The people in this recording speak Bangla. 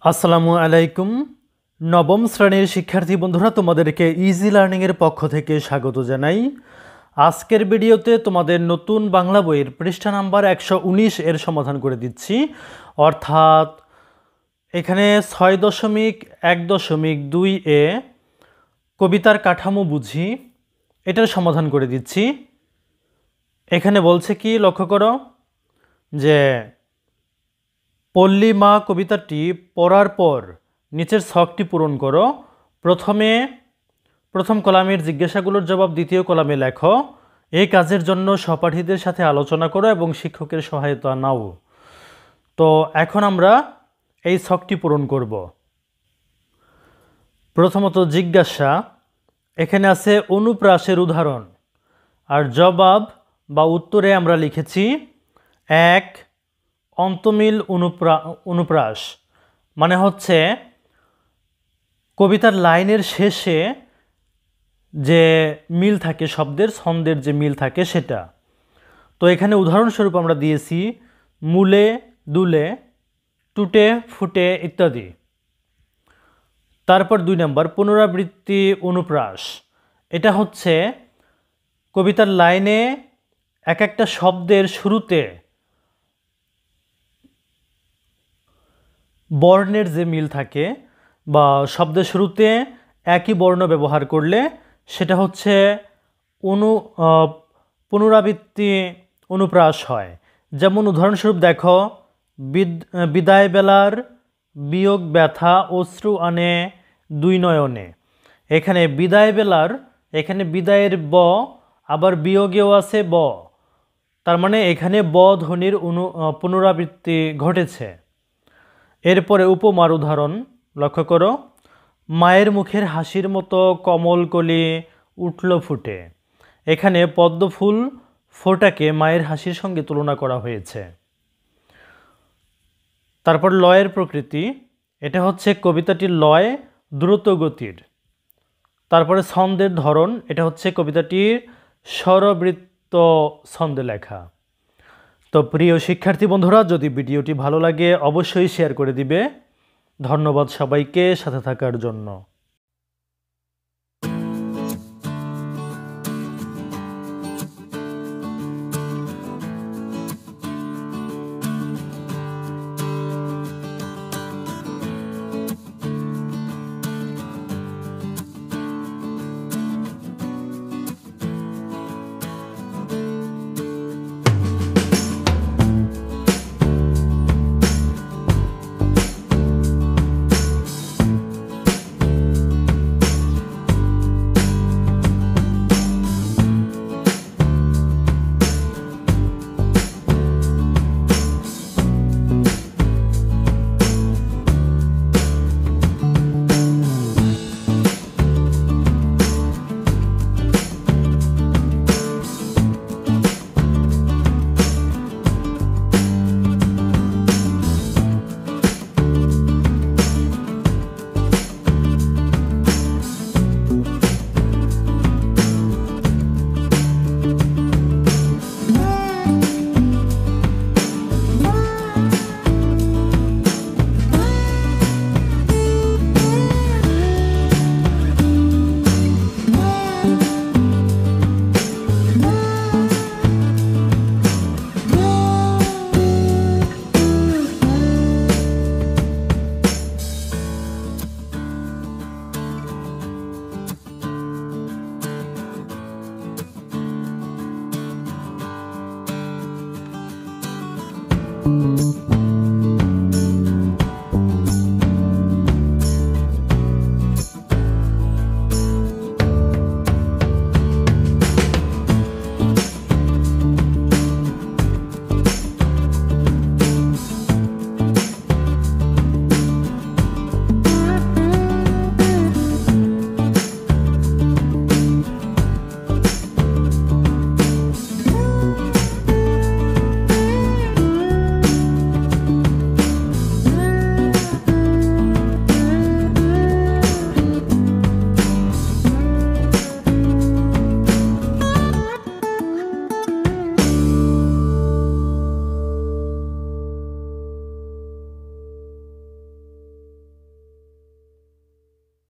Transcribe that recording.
আসসালামু আলাইকুম। নবম শ্রেণীর শিক্ষার্থী বন্ধুরা, তোমাদেরকে ইজি লার্নিংয়ের পক্ষ থেকে স্বাগত জানাই। আজকের ভিডিওতে তোমাদের নতুন বাংলা বইয়ের পৃষ্ঠা নাম্বার 119 এর সমাধান করে দিচ্ছি। অর্থাৎ এখানে 6.1.2 এ কবিতার কাঠামো বুঝি এটার সমাধান করে দিচ্ছি। এখানে বলছে কি, লক্ষ্য করো যে পল্লী মা কবিতাটি পড়ার পর নিচের ছকটি পূরণ করো। প্রথম কলামের জিজ্ঞাসাগুলোর জবাব দ্বিতীয় কলামে লেখো। এই কাজের জন্য সহপাঠীদের সাথে আলোচনা করো এবং শিক্ষকের সহায়তা নাও। তো এখন আমরা এই ছকটি পূরণ করব। প্রথমত জিজ্ঞাসা, এখানে আছে অনুপ্রাসের উদাহরণ, আর জবাব বা উত্তরে আমরা লিখেছি 1 অন্তমিল অনুপ্রাস, মানে হচ্ছে কবিতার লাইনের শেষে যে মিল থাকে, শব্দের ছন্দের যে মিল থাকে সেটা। তো এখানে উদাহরণস্বরূপ আমরা দিয়েছি মূলে, দুলে, টুটে, ফুটে ইত্যাদি। তারপর 2 নম্বর পুনরাবৃত্তি অনুপ্রাস, এটা হচ্ছে কবিতার লাইনে এক একটা শব্দের শুরুতে বর্ণের যে মিল থাকে বা শব্দের শুরুতে একই বর্ণ ব্যবহার করলে সেটা হচ্ছে পুনরাবৃত্তি অনুপ্রাস হয়। যেমন উদাহরণস্বরূপ দেখো, বিদায় বেলার বিয়োগ ব্যথা অশ্রু আনে দুই নয়নে। এখানে বিদায় বেলার, এখানে বিদায়ের ব, আবার বিয়োগেও আছে ব, তার মানে এখানে ব ধ্বনির পুনরাবৃত্তি ঘটেছে। এরপরে উপমার উদাহরণ লক্ষ্য করো, মায়ের মুখের হাসির মতো কমল কলি উঠল ফুটে। এখানে পদ্ম ফুল ফোটাকে মায়ের হাসির সঙ্গে তুলনা করা হয়েছে। তারপর লয়ের প্রকৃতি, এটা হচ্ছে কবিতাটির লয় দ্রুত গতির। তারপরে ছন্দের ধরন, এটা হচ্ছে কবিতাটির স্বরবৃত্ত ছন্দে লেখা। তো প্রিয় শিক্ষার্থী বন্ধুরা, যদি ভিডিওটি ভালো লাগে অবশ্যই শেয়ার করে দিবে। ধন্যবাদ সবাইকে সাথে থাকার জন্য।